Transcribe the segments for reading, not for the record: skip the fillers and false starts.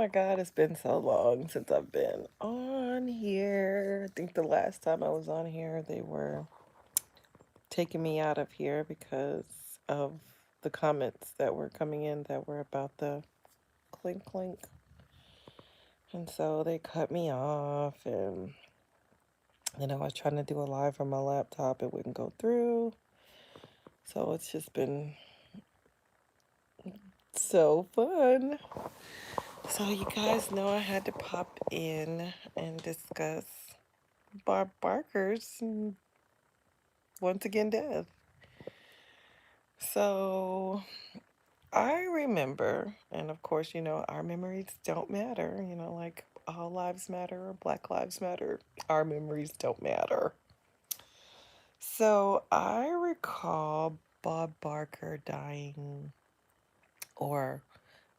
my God, it's been so long since I've been on here. I think the last time I was on here, they were taking me out of here because of the comments that were coming in that were about the clink clink. And so they cut me off, and then I was trying to do a live from my laptop, it wouldn't go through. So it's just been so fun. So you guys know I had to pop in and discuss Bob Barker's once again death. So I remember, and of course, our memories don't matter, like all lives matter or Black Lives Matter, our memories don't matter. So I recall Bob Barker dying or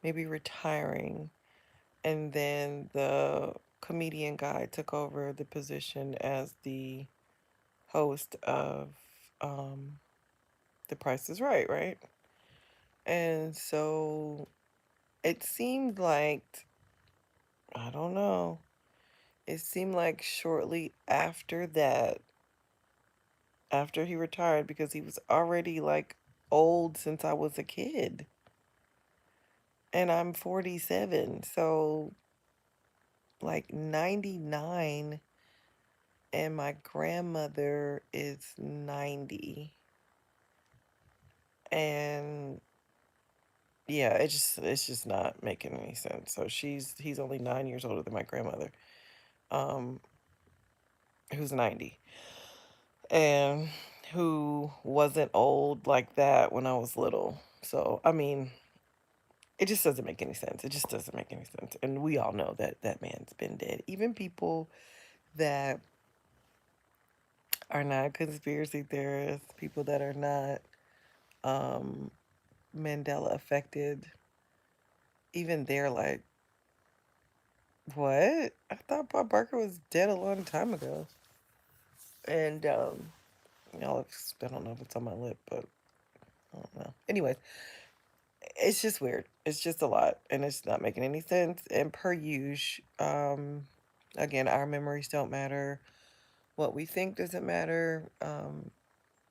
maybe retiring, and then the comedian guy took over the position as the host of um, The Price is Right, right? And so it seemed like, I don't know, it seemed like shortly after that, after he retired, because he was already like old since I was a kid. And I'm 47, so like 99, and my grandmother is 90. And yeah, it's just not making any sense. So he's only 9 years older than my grandmother, um, who's 90, and who wasn't old like that when I was little. So I mean, it just doesn't make any sense. It just doesn't make any sense. And we all know that that man's been dead. Even people that are not conspiracy theorists, people that are not um, Mandela affected, even they're like, what? I thought Bob Barker was dead a long time ago. And I don't know if it's on my lip, but I don't know. Anyways, it's just weird. It's just a lot, and it's not making any sense. And per usual, again, our memories don't matter. What we think doesn't matter.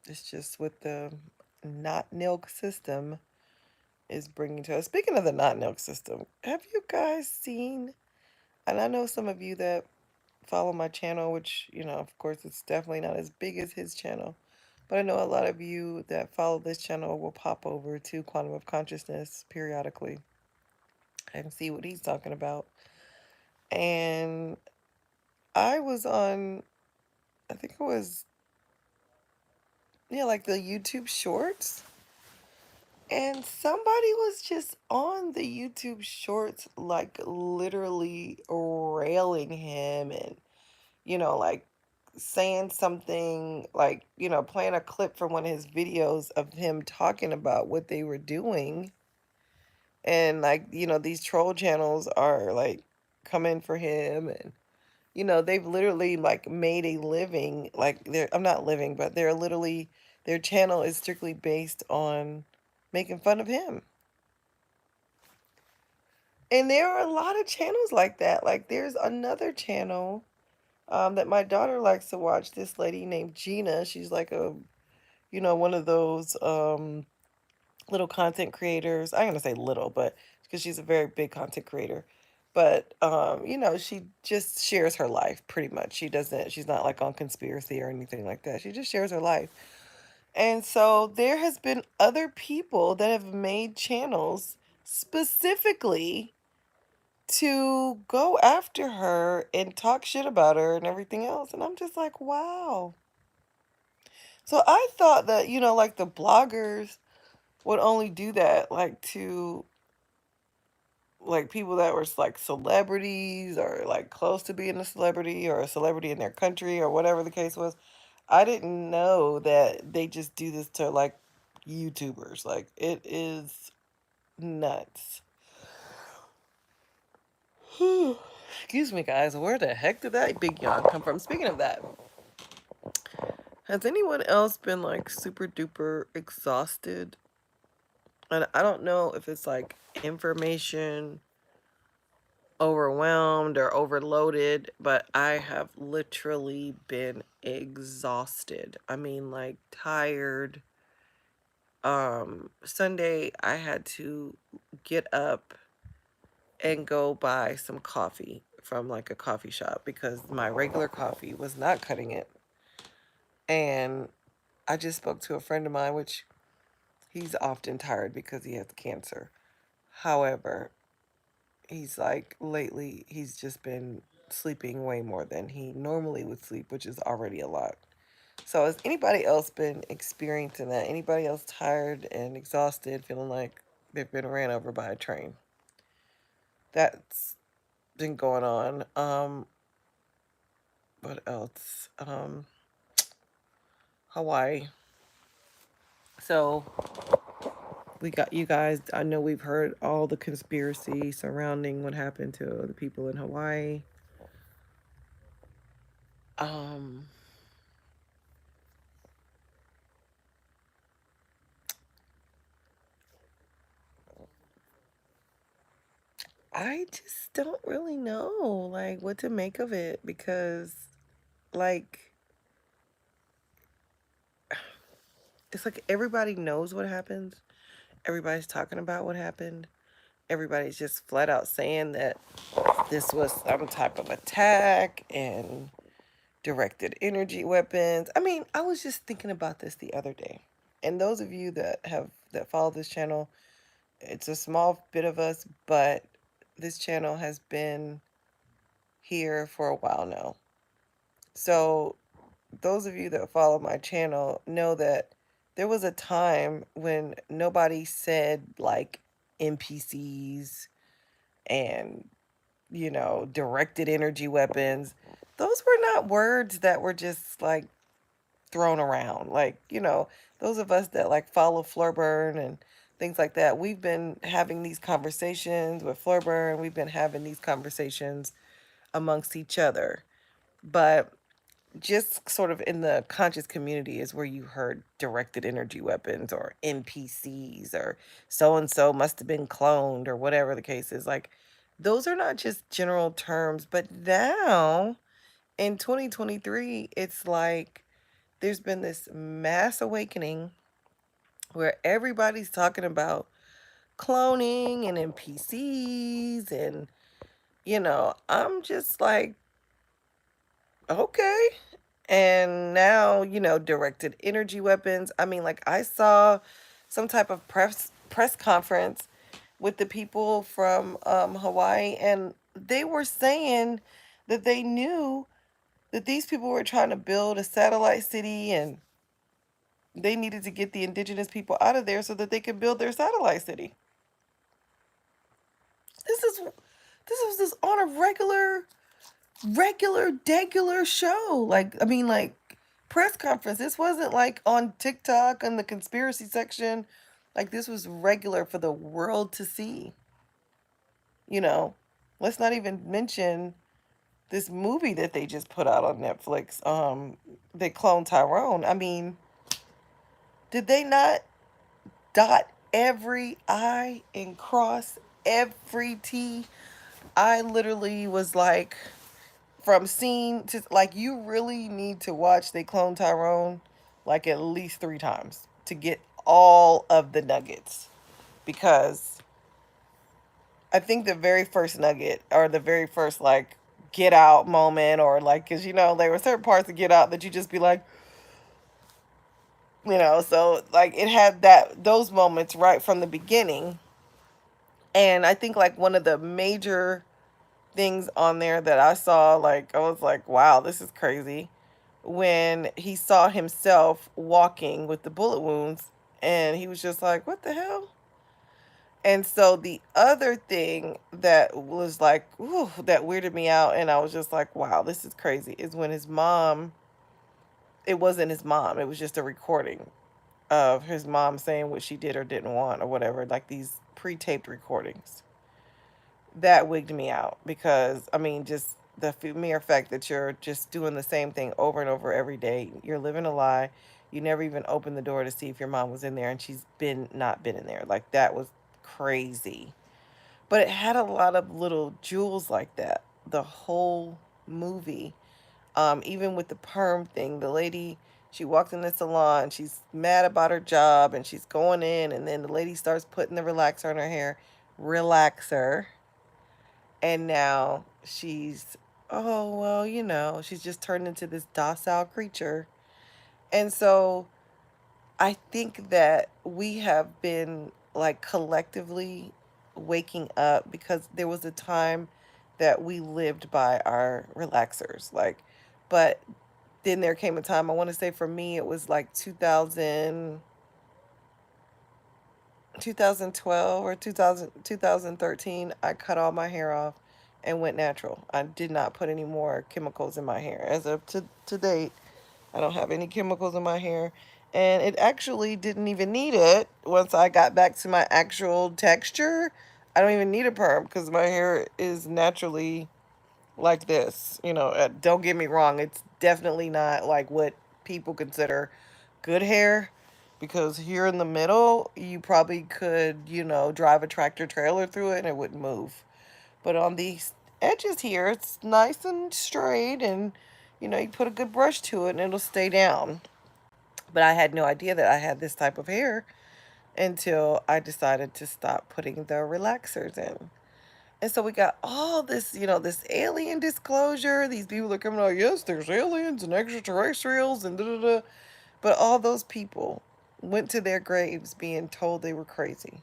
It's just what the not nilk system is bringing to us. Speaking of the not nilk system, have you guys seen? And I know some of you that follow my channel, which, of course, it's definitely not as big as his channel. But I know a lot of you that follow this channel will pop over to Quantum of Consciousness periodically and see what he's talking about. And I was on, I think it was, yeah, like the YouTube Shorts. And somebody was just on the YouTube Shorts, like literally railing him and, like saying something like, playing a clip from one of his videos of him talking about what they were doing. And like, these troll channels are like coming for him, and they've literally like made a living, like I'm not living, but they're literally, their channel is strictly based on making fun of him. And there are a lot of channels like that. Like there's another channel that my daughter likes to watch. This lady named Gina. She's like one of those little content creators. I'm gonna say little, but because she's a very big content creator. But she just shares her life pretty much. She's not like on conspiracy or anything like that. She just shares her life. And so there has been other people that have made channels specifically to go after her and talk shit about her and everything else. And I'm just like, wow. So I thought that, like the bloggers would only do that like to like people that were like celebrities or like close to being a celebrity or a celebrity in their country or whatever the case was. I didn't know that they just do this to like YouTubers. Like it is nuts. Excuse me, guys. Where the heck did that big yawn come from? Speaking of that, has anyone else been like super duper exhausted? And I don't know if it's like information overwhelmed or overloaded, but I have literally been exhausted. I mean, like tired. Sunday I had to get up and go buy some coffee from like a coffee shop because my regular coffee was not cutting it. And I just spoke to a friend of mine, which he's often tired because he has cancer. However, he's like lately he's just been sleeping way more than he normally would sleep, which is already a lot. So has anybody else been experiencing that? Anybody else tired and exhausted, feeling like they've been ran over by a train? That's been going on. What else? Hawaii. So we got you guys. I know we've heard all the conspiracy surrounding what happened to the people in Hawaii. Um, I just don't really know like what to make of it because like it's like everybody knows what happened. Everybody's talking about what happened. Everybody's just flat out saying that this was some type of attack and directed energy weapons. I mean, I was just thinking about this the other day. And those of you that follow this channel, it's a small bit of us, but this channel has been here for a while now. So, those of you that follow my channel know that there was a time when nobody said like NPCs and, directed energy weapons. Those were not words that were just like thrown around. Like, those of us that like follow Flurburn and things like that, we've been having these conversations with Flurburn. We've been having these conversations amongst each other. But just sort of in the conscious community is where you heard directed energy weapons or NPCs or so and so must have been cloned or whatever the case is. Like, those are not just general terms, but now in 2023, it's like there's been this mass awakening where everybody's talking about cloning and NPCs. And, I'm just like, okay. And now, directed energy weapons. I mean, like I saw some type of press conference with the people from Hawaii, and they were saying that they knew that these people were trying to build a satellite city and they needed to get the indigenous people out of there so that they could build their satellite city. This is this was just on a regular show. Like, I mean, like press conference. This wasn't like on TikTok in the conspiracy section. Like, this was regular for the world to see. You know, let's not even mention this movie that they just put out on Netflix. They cloned Tyrone. I mean, did they not dot every I and cross every T? I literally was like, from scene to like, you really need to watch They Clone Tyrone like at least 3 times to get all of the nuggets. Because I think the very first nugget or the very first like get out moment, or like, because there were certain parts of Get Out that you just be like, so like it had those moments right from the beginning. And I think like one of the major things on there that I saw, like, I was like, wow, this is crazy. When he saw himself walking with the bullet wounds, and he was just like, what the hell? And so the other thing that was like, ooh, that weirded me out, and I was just like, wow, this is crazy, is when his mom, it wasn't his mom, it was just a recording of his mom saying what she did or didn't want or whatever, like these pre-taped recordings. That wigged me out because, I mean, just the mere fact that you're just doing the same thing over and over every day. You're living a lie. You never even opened the door to see if your mom was in there, and she's not been in there. Like, that was crazy. But it had a lot of little jewels like that. The whole movie, even with the perm thing, the lady, she walked in the salon, she's mad about her job, and she's going in, and then the lady starts putting the relaxer on her hair, relaxer, and now she's, oh well, she's just turned into this docile creature. And so I think that we have been like collectively waking up, because there was a time that we lived by our relaxers. Like, but then there came a time, I want to say for me, it was like 2012 or 2013. I cut all my hair off and went natural. I did not put any more chemicals in my hair. As of to date, I don't have any chemicals in my hair. And it actually didn't even need it once I got back to my actual texture. I don't even need a perm because my hair is naturally like this. Don't get me wrong, it's definitely not like what people consider good hair, because here in the middle, you probably could, drive a tractor trailer through it and it wouldn't move. But on these edges here, it's nice and straight, and you put a good brush to it and it'll stay down. But I had no idea that I had this type of hair until I decided to stop putting the relaxers in. And so we got all this, this alien disclosure. These people are coming out, yes, there's aliens and extraterrestrials and da da da. But all those people went to their graves being told they were crazy,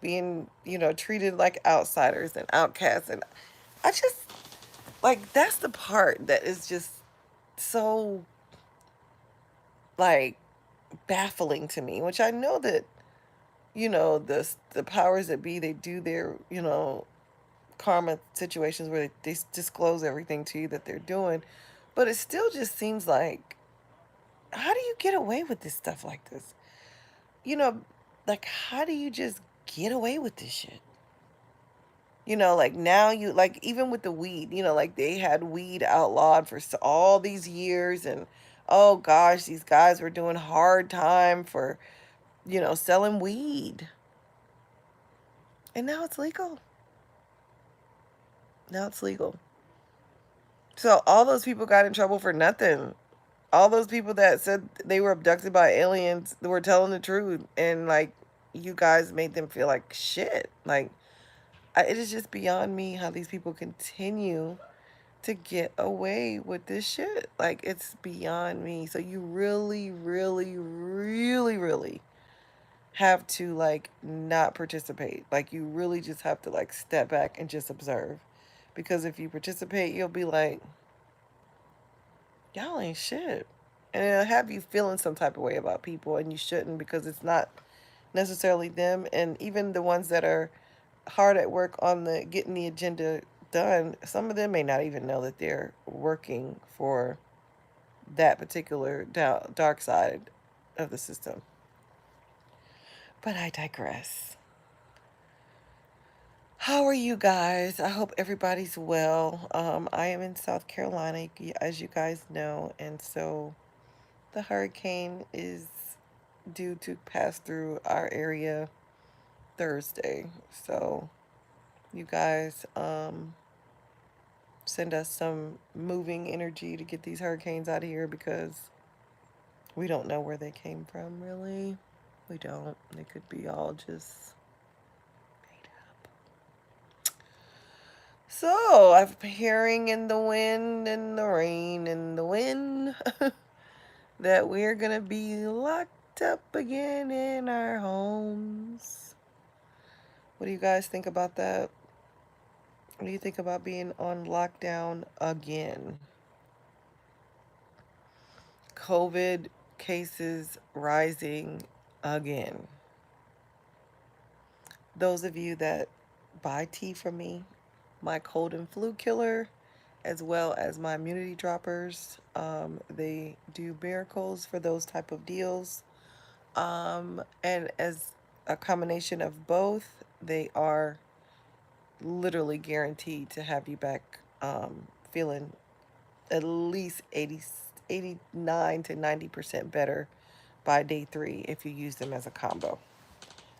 being, treated like outsiders and outcasts. And I just, like, that's the part that is just so, like, baffling to me, which I know that, the powers that be, they do their, karma situations where they disclose everything to you that they're doing. But it still just seems like, how do you get away with this stuff like this? You know, like, how do you just get away with this shit? Like now like even with the weed, like they had weed outlawed for all these years. And oh gosh, these guys were doing hard time for, selling weed. And now it's legal. Now it's legal. So all those people got in trouble for nothing. All those people that said they were abducted by aliens were telling the truth, and like you guys made them feel like shit. Like, it is just beyond me how these people continue to get away with this shit. Like, it's beyond me. So you really, really, really, really have to like not participate. Like, you really just have to like step back and just observe, because if you participate, you'll be like, y'all ain't shit. And it'll have you feeling some type of way about people, and you shouldn't, because it's not necessarily them. And even the ones that are hard at work on the getting the agenda done, some of them may not even know that they're working for that particular dark side of the system. But I digress. How are you guys? I hope everybody's well. I am in South Carolina, as you guys know, and so the hurricane is due to pass through our area Thursday. So you guys, send us some moving energy to get these hurricanes out of here, because we don't know where they came from, really. We don't. They could be all just made up. So I'm hearing in the wind and the rain and the wind that we're going to be locked up again in our homes. What do you guys think about that? What do you think about being on lockdown again? COVID cases rising again. Those of you that buy tea from me, my cold and flu killer, as well as my immunity droppers, they do miracles for those type of deals. And as a combination of both, they are literally guaranteed to have you back, feeling at least 89 to 90% better by day 3 if you use them as a combo.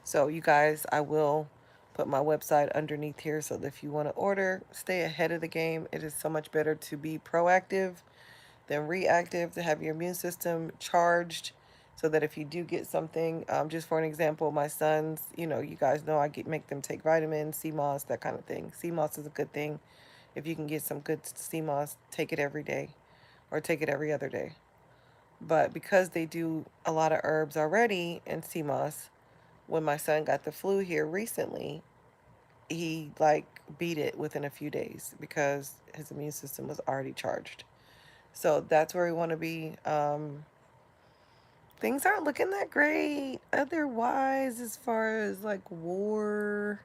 So you guys, I will put my website underneath here so that if you want to order, stay ahead of the game. It is so much better to be proactive than reactive, to have your immune system charged so that if you do get something, just for an example, my sons, you guys know make them take vitamins, sea moss, that kind of thing. Sea moss is a good thing. If you can get some good sea moss, take it every day or take it every other day. But because they do a lot of herbs already and sea moss, when my son got the flu here recently, he like beat it within a few days because his immune system was already charged. So that's where we want to be. Things aren't looking that great otherwise, as far as like war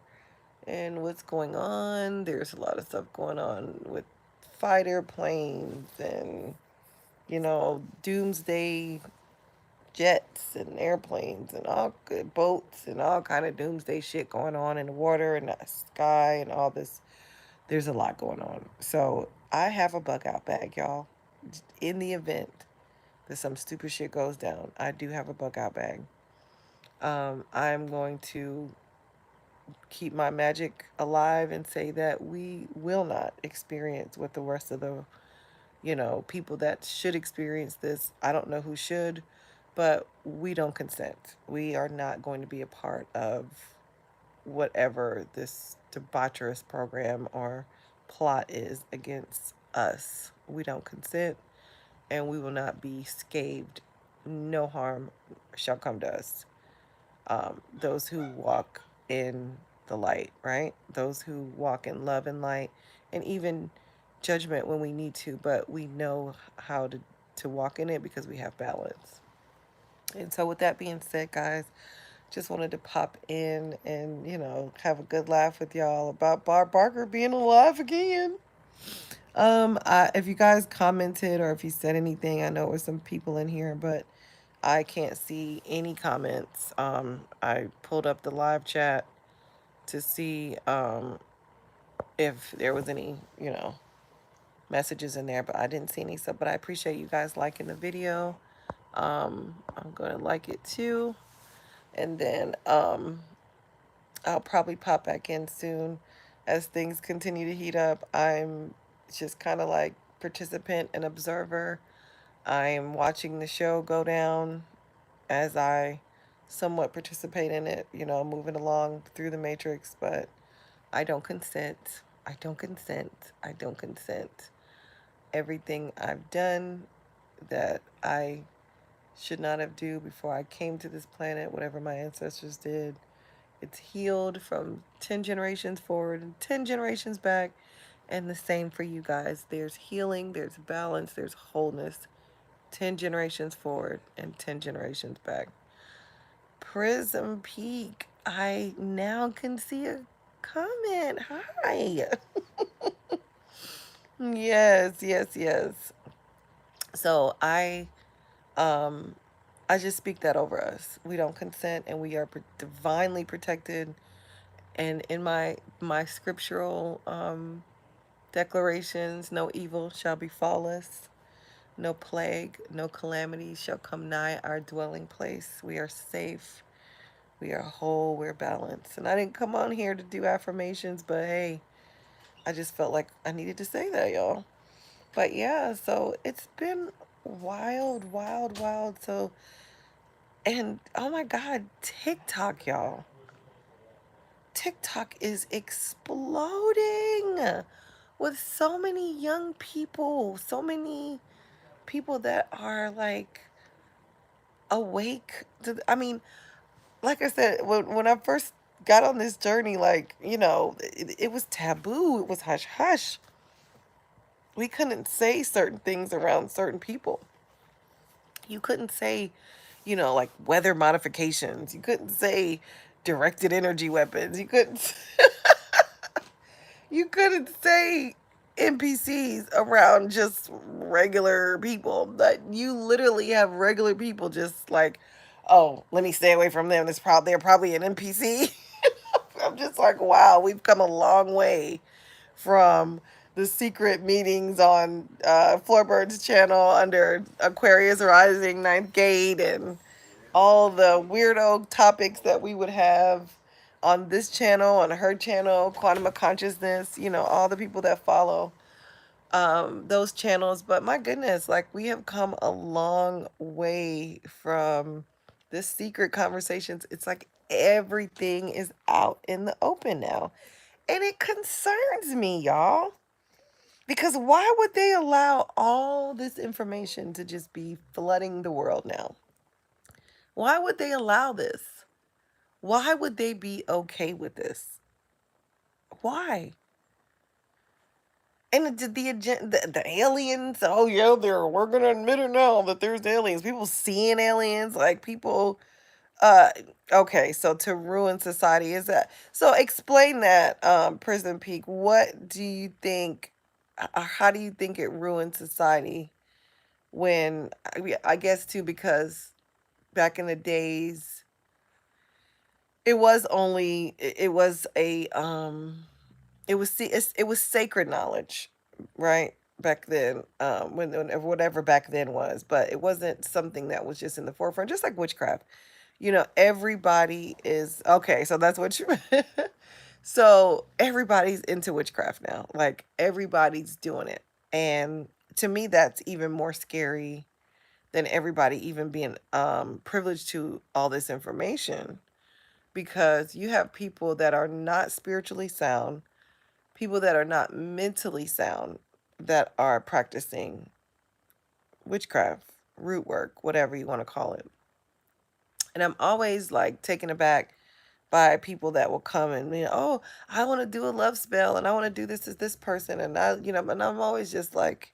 and what's going on. There's a lot of stuff going on with fighter planes and, doomsday jets and airplanes and all good boats and all kind of doomsday shit going on in the water and the sky and all this. There's a lot going on. So I have a bug out bag, y'all. In the event that some stupid shit goes down, I do have a bug out bag. I'm going to keep my magic alive and say that we will not experience what the rest of the, people that should experience this. I don't know who should, but we don't consent. We are not going to be a part of whatever this debaucherous program or plot is against us. We don't consent and we will not be scathed. No harm shall come to us. Those who walk in the light, right? Those who walk in love and light, and even judgment when we need to, but we know how to walk in it because we have balance. And so, with that being said, guys, just wanted to pop in and, have a good laugh with y'all about Bob Barker being alive again. If you guys commented or if you said anything, I know there were some people in here, but I can't see any comments. I pulled up the live chat to see if there was any, messages in there, but I didn't see any. So, but I appreciate you guys liking the video. I'm gonna like it too, and then I'll probably pop back in soon as things continue to heat up. I'm just kind of like participant and observer. I'm watching the show go down as I somewhat participate in it, moving along through the matrix, but I don't consent. I don't consent. I don't consent. Everything I've done that I should not have do before I came to this planet, whatever my ancestors did, it's healed from 10 generations forward and 10 generations back. And the same for you guys. There's healing, there's balance, there's wholeness. 10 generations forward and 10 generations back. Prism Peak. I now can see a comment. Hi. Yes, yes, yes. So um I just speak that over us. We don't consent and we are divinely protected. And in my scriptural declarations, no evil shall befall us. No plague, no calamity shall come nigh our dwelling place. We are safe. We are whole. We're balanced. And I didn't come on here to do affirmations, but hey, I just felt like I needed to say that, y'all. But yeah, so it's been wild, wild, wild. So, and oh my God, TikTok, y'all. TikTok is exploding with so many young people, so many people that are like awake to, I mean, like I said, when I first got on this journey, like, it was taboo, it was hush hush. We couldn't say certain things around certain people. You couldn't say, like weather modifications. You couldn't say directed energy weapons. You couldn't say NPCs around just regular people. That you literally have regular people just like, oh, let me stay away from them. They're probably an NPC. I'm just like, wow, we've come a long way from the secret meetings on Floorbird's channel under Aquarius Rising Ninth Gate and all the weirdo topics that we would have on this channel, on her channel, Quantum of Consciousness, all the people that follow those channels. But my goodness, like we have come a long way from this secret conversations. It's like everything is out in the open now. And it concerns me, y'all. Because why would they allow all this information to just be flooding the world now? Why would they allow this? Why would they be okay with this? Why? And the aliens, oh yeah, we're gonna admit it now that there's aliens. People seeing aliens, like people uh okay, so to ruin society is that so explain that, Prison Peak. What do you think how do you think it ruins society when I guess too because back in the days it was a it was sacred knowledge, right? Back then, when whatever back then was, but it wasn't something that was just in the forefront, just like witchcraft. Everybody is okay, so that's what you so everybody's into witchcraft now. Like everybody's doing it. And to me that's even more scary than everybody even being privileged to all this information because you have people that are not spiritually sound, people that are not mentally sound that are practicing witchcraft, root work, whatever you want to call it. And I'm always like taken aback by people that will come and oh, I want to do a love spell and I want to do this as this person and and I'm always just like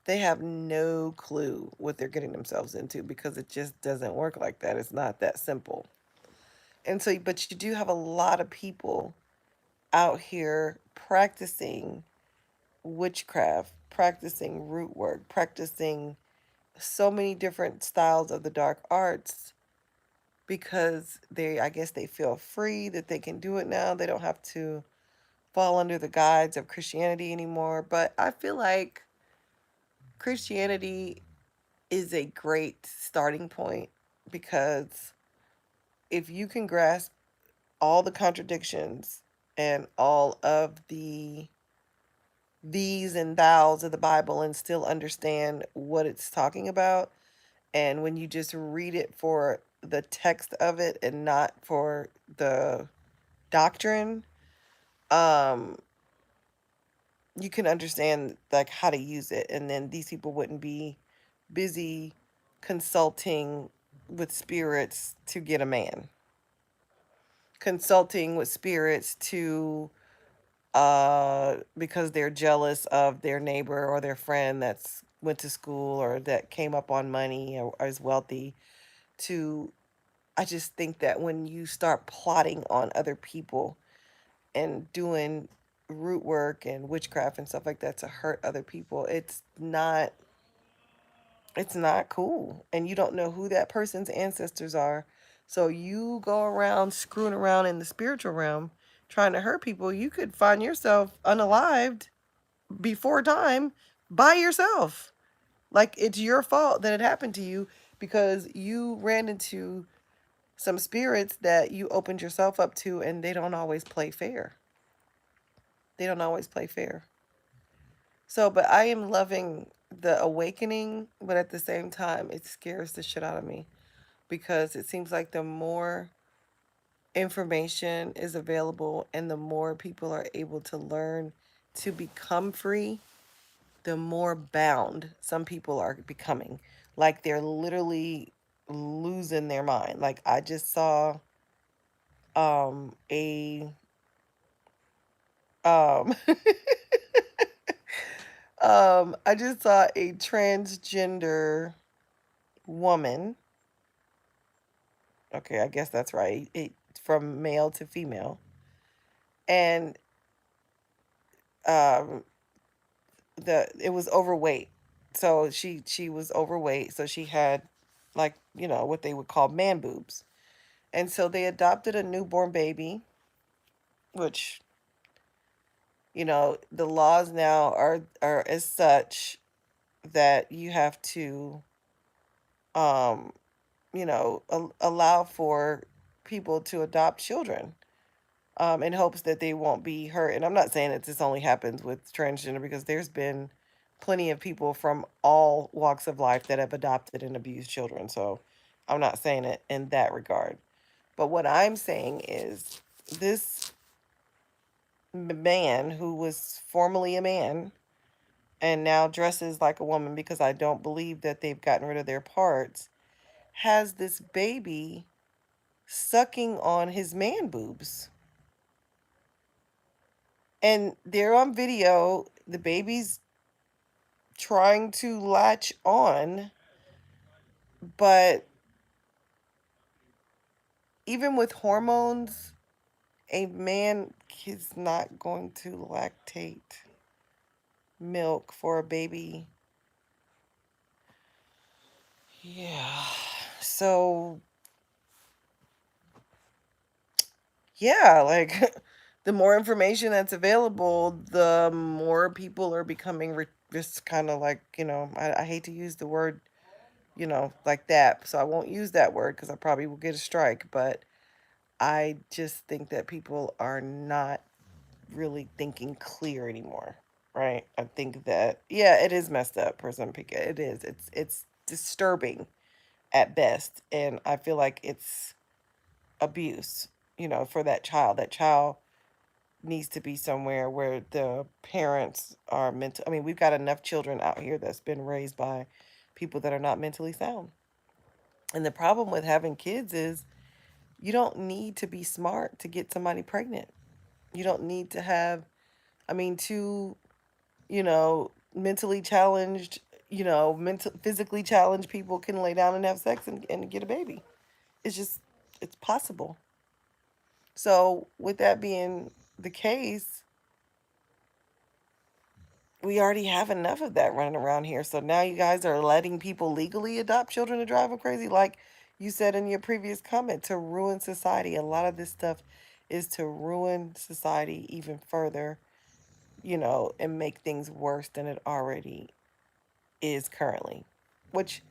they have no clue what they're getting themselves into because it just doesn't work like that. It's not that simple. And so but you do have a lot of people out here practicing witchcraft, practicing root work, practicing so many different styles of the dark arts because I guess they feel free that they can do it now. They don't have to fall under the guides of Christianity anymore. But I feel like Christianity is a great starting point because if you can grasp all the contradictions and all of the these and thous of the Bible and still understand what it's talking about. And when you just read it for the text of it and not for the doctrine, um, you can understand like how to use it. And then these people wouldn't be busy consulting with spirits to get a man, consulting with spirits to because they're jealous of their neighbor or their friend that's went to school or that came up on money or is wealthy to I just think that when you start plotting on other people and doing root work and witchcraft and stuff like that to hurt other people, it's not cool. And you don't know who that person's ancestors are. So you go around screwing around in the spiritual realm trying to hurt people, you could find yourself unalived before time by yourself. Like it's your fault that it happened to you because you ran into some spirits that you opened yourself up to and they don't always play fair. They don't always play fair. So, but I am loving the awakening, but at the same time, it scares the shit out of me because it seems like the more information is available and the more people are able to learn to become free, the more bound some people are becoming. Like they're literally losing their mind. Like I just saw a um I just saw a transgender woman. Okay, I guess that's right. From male to female. And um it was overweight. So she was overweight, so she had like, what they would call man boobs. And so they adopted a newborn baby, which, the laws now are as such that you have to um allow for people to adopt children. in hopes that they won't be hurt. And I'm not saying that this only happens with transgender, because there's been plenty of people from all walks of life that have adopted and abused children. So I'm not saying it in that regard. But what I'm saying is, this man who was formerly a man and now dresses like a woman, because I don't believe that they've gotten rid of their parts, has this baby sucking on his man boobs. And they're on video. The baby's trying to latch on, but even with hormones, a man is not going to lactate milk for a baby. Yeah. So, yeah, like the more information that's available, the more people are becoming just kind of like, I hate to use the word, like that. So I won't use that word because I probably will get a strike. But I just think that people are not really thinking clear anymore, right? I think that, yeah, it is messed up for some people. It is. It's disturbing at best, and I feel like it's abuse, for that child. That child needs to be somewhere where the parents are mental. I mean, we've got enough children out here that's been raised by people that are not mentally sound. And the problem with having kids is, you don't need to be smart to get somebody pregnant. You don't need to have, I mean, two, mentally challenged, physically challenged people can lay down and have sex and get a baby. It's just, it's possible. So, with that being the case, we already have enough of that running around here. So now you guys are letting people legally adopt children to drive them crazy, like you said in your previous comment, to ruin society. A lot of this stuff is to ruin society even further, and make things worse than it already is currently. Which,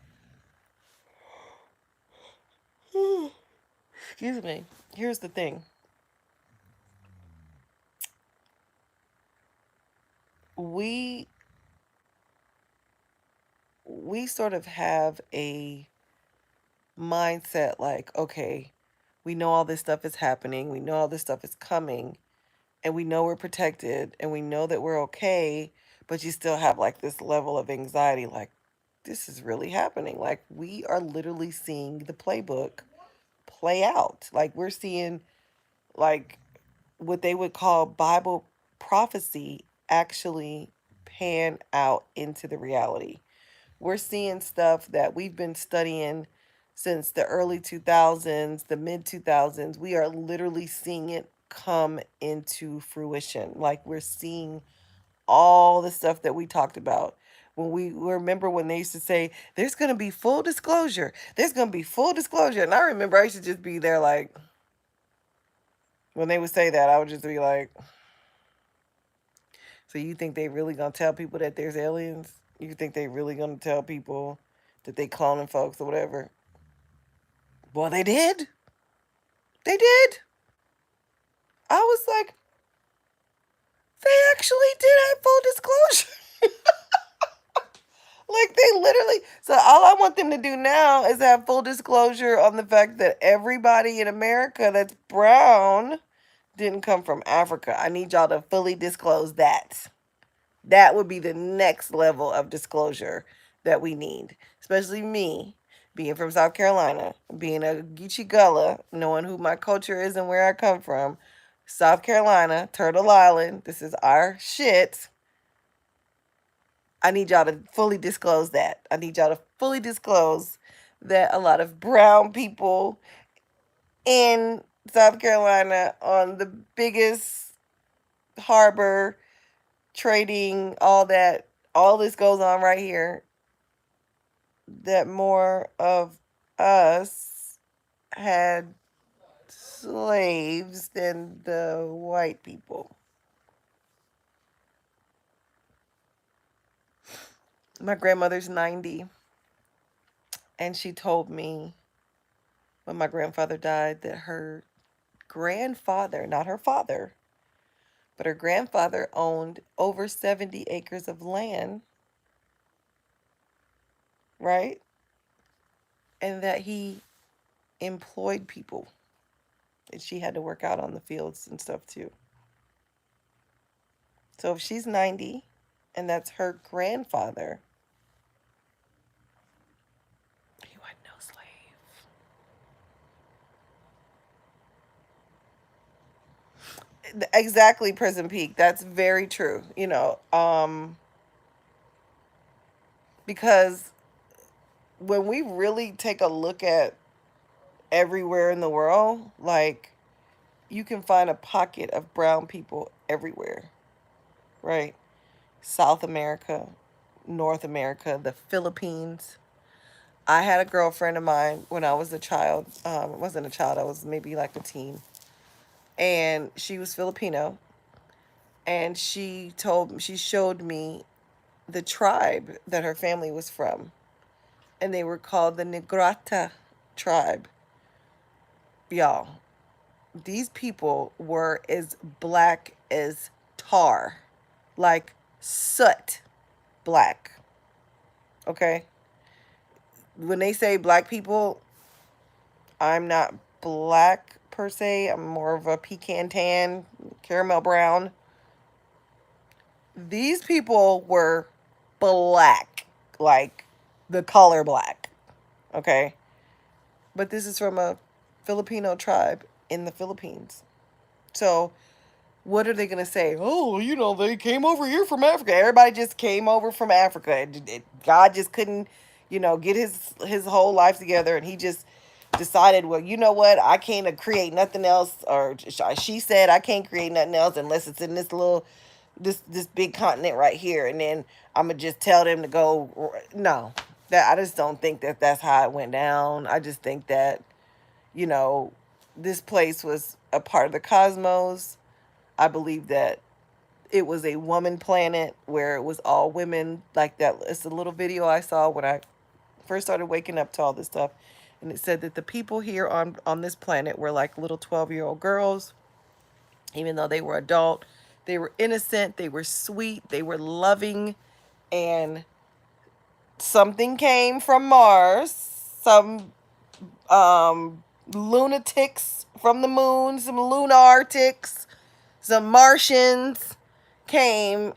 excuse me, here's the thing. We we sort of have a mindset like, okay, we know all this stuff is happening, we know all this stuff is coming, and we know we're protected, and we know that we're okay, but you still have like this level of anxiety, like, this is really happening. Like, we are literally seeing the playbook play out. Like, we're seeing, like, what they would call Bible prophecy actually pan out into the reality. We're seeing stuff that we've been studying since the early 2000s, the mid 2000s. We are literally seeing it come into fruition. Like, we're seeing all the stuff that we talked about. When we remember when they used to say, there's going to be full disclosure, there's going to be full disclosure. And I remember I used to just be there like, when they would say that, I would just be like, so you think they really going to tell people that there's aliens? You think they really going to tell people that they cloning folks or whatever? Well, they did. They did. I was like, they actually did have full disclosure. Like, they literally. So all I want them to do now is have full disclosure on the fact that everybody in America that's brown didn't come from Africa. I need y'all to fully disclose that. That would be the next level of disclosure that we need, especially me being from South Carolina, being a Geechee Gullah, knowing who my culture is and where I come from. South Carolina, Turtle Island, this is our shit. I need y'all to fully disclose that. I need y'all to fully disclose that a lot of brown people in South Carolina, on the biggest harbor, trading, all this goes on right here, that more of us had slaves than the white people. My grandmother's 90, and she told me when my grandfather died that her grandfather, not her father, but her grandfather owned over 70 acres of land, right? And that he employed people. And she had to work out on the fields and stuff too. So if she's 90 and that's her grandfather, he wasn't no slave. Exactly, Prison Peak. That's very true. Because when we really take a look at everywhere in the world, like you can find a pocket of brown people everywhere, right? South America, North America, the Philippines. I had a girlfriend of mine when I was a child. I wasn't a child, I was maybe like a teen. And she was Filipino. And she showed me the tribe that her family was from. And they were called the Negrata tribe. Y'all, these people were as black as tar, like soot black. Okay? When they say black people, I'm not black per se. I'm more of a pecan tan, caramel brown. These people were black, like the color black. Okay? But this is from a Filipino tribe in the Philippines. So what are they going to say? Oh, they came over here from Africa. Everybody just came over from Africa. God just couldn't, get his whole life together, and he just decided, well, you know what? I can't create nothing else, or she said I can't create nothing else unless it's in this big continent right here, and then I'm gonna just tell them to go. No, that I just don't think that that's how it went down. I just think that you know this place was a part of the cosmos. I believe that it was a woman planet where it was all women. Like that, it's a little video I saw when I first started waking up to all this stuff, and it said that the people here on this planet were like little 12-year-old girls, even though they were adult. They were innocent, they were sweet, they were loving, and something came from Mars. Some lunatics from the moon, some lunartics, some Martians came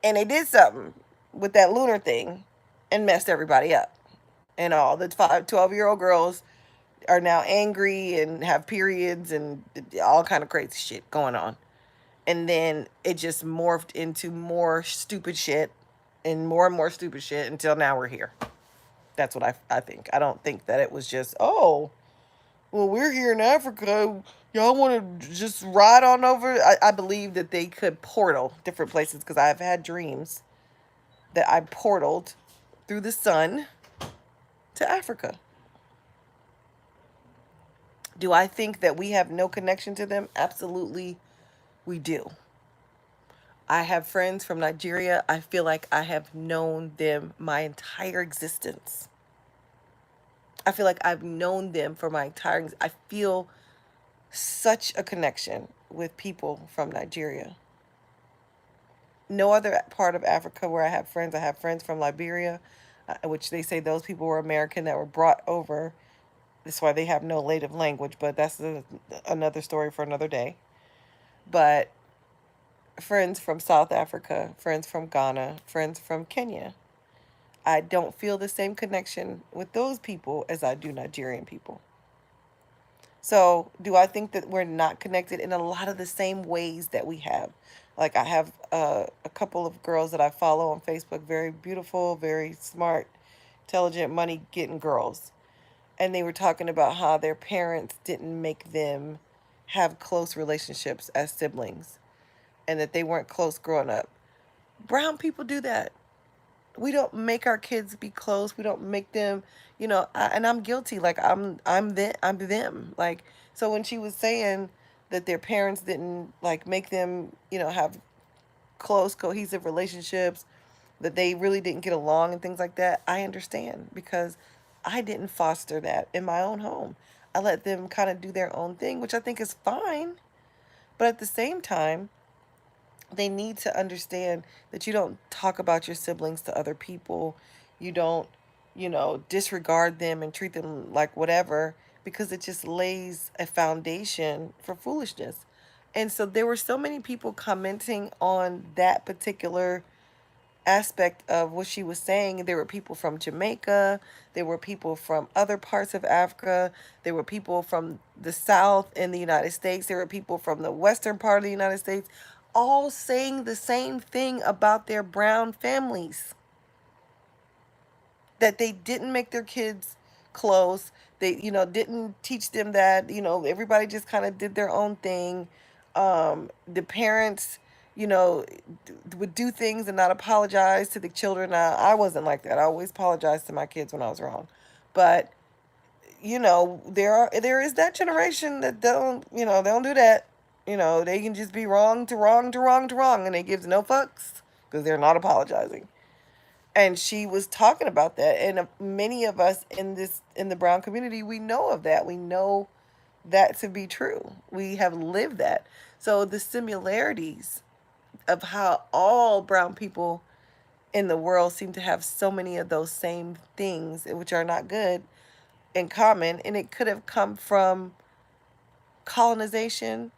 and they did something with that lunar thing and messed everybody up. And all the 12-year-old girls are now angry and have periods and all kind of crazy shit going on. And then it just morphed into more stupid shit and more stupid shit until now we're here. That's what I think. I don't think that it was just, oh, well, we're here in Africa. Y'all want to just ride on over? I believe that they could portal different places because I've had dreams that I portaled through the sun to Africa. Do I think that we have no connection to them? Absolutely, we do. I have friends from Nigeria. I feel like I have known them my entire existence. I feel like I've known them for my entire. I feel such a connection with people from Nigeria. No other part of Africa where I have friends. I have friends from Liberia, which they say those people were American that were brought over. That's why they have no native language, but that's another story for another day. But friends from South Africa, friends from Ghana, friends from Kenya. I don't feel the same connection with those people as I do Nigerian people. So, do I think that we're not connected in a lot of the same ways that we have? Like, I have a couple of girls that I follow on Facebook, very beautiful, very smart, intelligent, money getting girls. And they were talking about how their parents didn't make them have close relationships as siblings and that they weren't close growing up. Brown people do that. We don't make our kids be close. We don't make them, and I'm guilty. Like I'm them. Like so when she was saying that their parents didn't like make them, have close cohesive relationships, that they really didn't get along and things like that, I understand because I didn't foster that in my own home. I let them kind of do their own thing, which I think is fine. But at the same time, they need to understand that you don't talk about your siblings to other people. You don't, disregard them and treat them like whatever, because it just lays a foundation for foolishness. And so there were so many people commenting on that particular aspect of what she was saying. There were people from Jamaica, there were people from other parts of Africa, there were people from the South in the United States, there were people from the western part of the United States, all saying the same thing about their brown families, that they didn't make their kids close. They, didn't teach them that, everybody just kind of did their own thing. The parents, would do things and not apologize to the children. I wasn't like that. I always apologized to my kids when I was wrong. But, there is that generation that don't, they don't do that. They can just be wrong to wrong to wrong to wrong, and they gives no fucks because they're not apologizing. And she was talking about that, and many of us in the brown community, we know of that. We know that to be true. We have lived that. So the similarities of how all brown people in the world seem to have so many of those same things, which are not good, in common. And it could have come from colonization.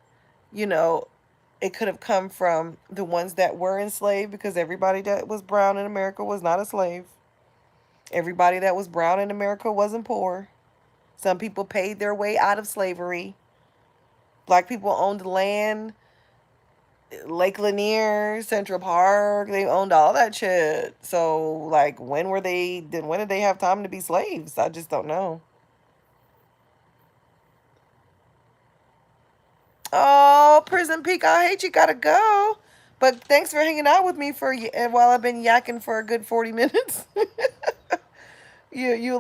you know it could have come from the ones that were enslaved, because everybody that was brown in America was not a slave. Everybody that was brown in America wasn't poor. Some people paid their way out of slavery. Black people owned land, Lake Lanier, Central Park. They owned all that shit. So, like, when did they have time to be slaves? I just don't know. Oh, Prison Peak, I hate you gotta go. But thanks for hanging out with me while I've been yakking for a good 40 minutes. You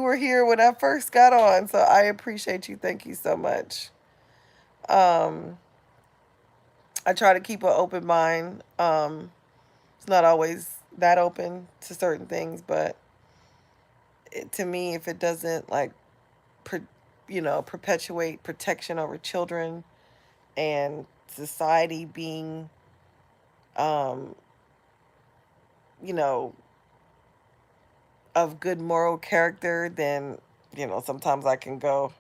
were here when I first got on, so I appreciate you. Thank you so much. Um, I try to keep an open mind. It's not always that open to certain things, but to me, if it doesn't per, perpetuate protection over children and society being, um, you know, of good moral character, then sometimes I can go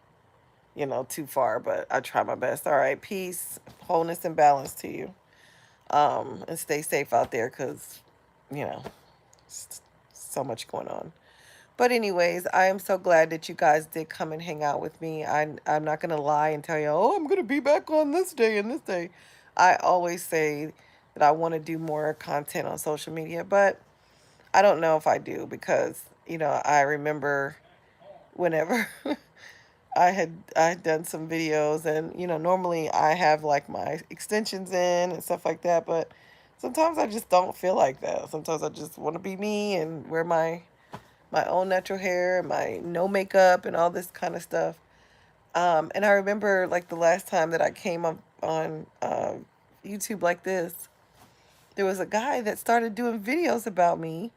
too far, but I try my best. All right, peace, wholeness, and balance to you. And stay safe out there, because, you know, so much going on. But anyways, I am so glad that you guys did come and hang out with me. I'm not gonna lie and tell you, oh, I'm gonna be back on this day and this day. I always say that I want to do more content on social media, but I don't know if I do, because I remember whenever I had done some videos, and normally I have like my extensions in and stuff like that, but sometimes I just don't feel like that. Sometimes I just want to be me and wear my own natural hair, my no makeup, and all this kind of stuff. And I remember, like, the last time that I came up on YouTube like this, there was a guy that started doing videos about me,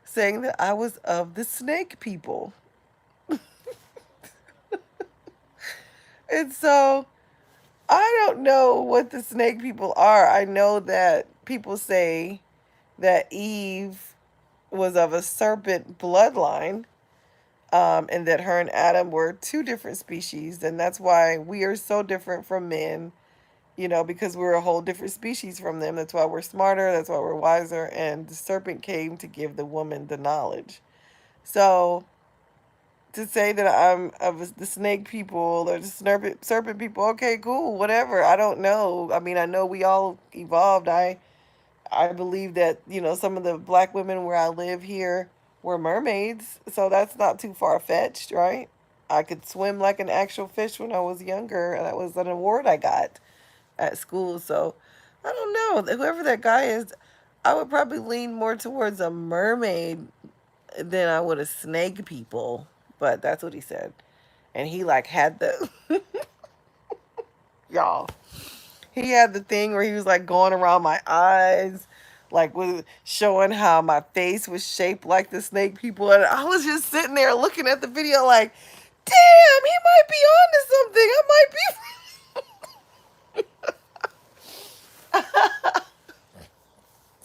saying that I was of the snake people. And so I don't know what the snake people are. I know that people say that Eve was of a serpent bloodline, and that her and Adam were two different species, and that's why we are so different from men, because we're a whole different species from them. That's why we're smarter, that's why we're wiser, and the serpent came to give the woman the knowledge. So to say that I'm of the snake people or the serpent people, okay, cool, whatever. I don't know. I mean, I know we all evolved. I believe that, some of the black women where I live here were mermaids, so that's not too far fetched, right? I could swim like an actual fish when I was younger, and that was an award I got at school. So I don't know. Whoever that guy is, I would probably lean more towards a mermaid than I would a snake people. But that's what he said. And he like had the y'all. He had the thing where he was like going around my eyes, like with showing how my face was shaped like the snake people. And I was just sitting there looking at the video like, Damn, he might be on to something. I might be.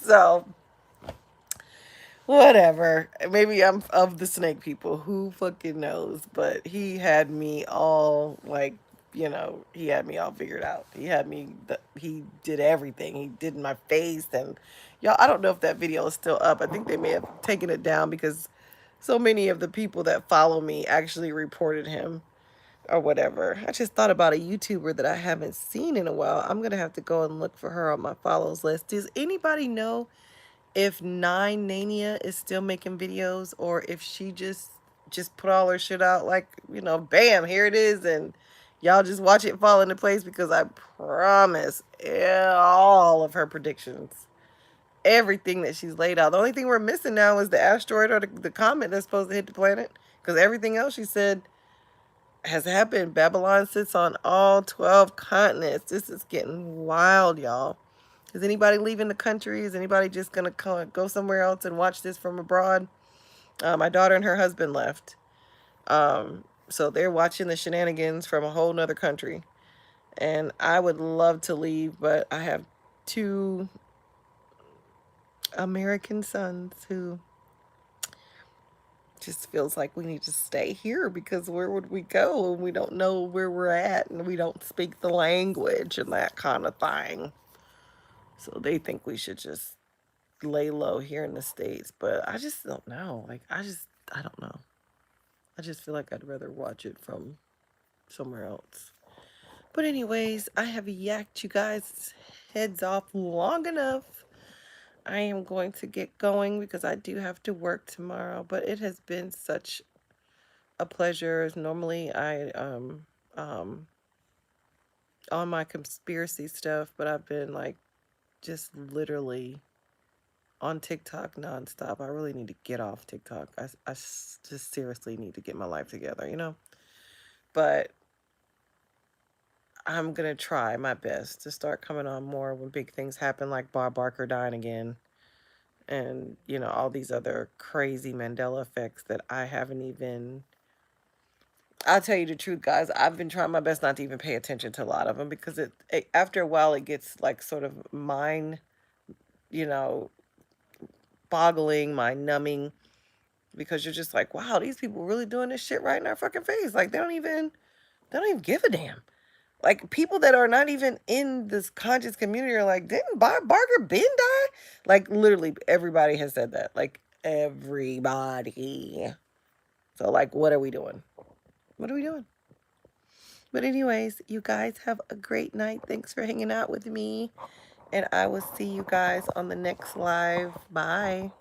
So, whatever. Maybe I'm of the snake people. Who fucking knows? But he had me all like, he had me all figured out. He had me. He did everything. He did my face and y'all. I don't know if that video is still up. I think they may have taken it down because so many of the people that follow me actually reported him or whatever. I just thought about a YouTuber that I haven't seen in a while. I'm gonna have to go and look for her on my follows list. Does anybody know if Nine Nania is still making videos or if she just put all her shit out like, bam, here it is and y'all just watch it fall into place because I promise all of her predictions, everything that she's laid out. The only thing we're missing now is the asteroid or the comet that's supposed to hit the planet because everything else she said has happened. Babylon sits on all 12 continents. This is getting wild, y'all. Is anybody leaving the country? Is anybody just going to go somewhere else and watch this from abroad? My daughter and her husband left. So they're watching the shenanigans from a whole nother country. And I would love to leave, but I have two American sons who just feels like we need to stay here because where would we go and we don't know where we're at and we don't speak the language and that kind of thing. So they think we should just lay low here in the States, but I just don't know. Like, I don't know. I just feel like I'd rather watch it from somewhere else. But anyways, I have yacked you guys' heads off long enough. I am going to get going because I do have to work tomorrow, but it has been such a pleasure. As normally I on my conspiracy stuff, but I've been like just literally on TikTok nonstop. I really need to get off TikTok. Just seriously need to get my life together. But I'm going to try my best to start coming on more when big things happen, like Bob Barker dying again. And, all these other crazy Mandela effects that I haven't even. I'll tell you the truth, guys. I've been trying my best not to even pay attention to a lot of them because after a while it gets like sort of mind, you know, boggling, mind numbing because you're just like, wow, these people really doing this shit right in our fucking face. Like they don't even give a damn. Like people that are not even in this conscious community are like, didn't Bob Barker been die? Like literally everybody has said that. Like everybody. So like, what are we doing? What are we doing? But anyways, you guys have a great night. Thanks for hanging out with me. And I will see you guys on the next live. Bye.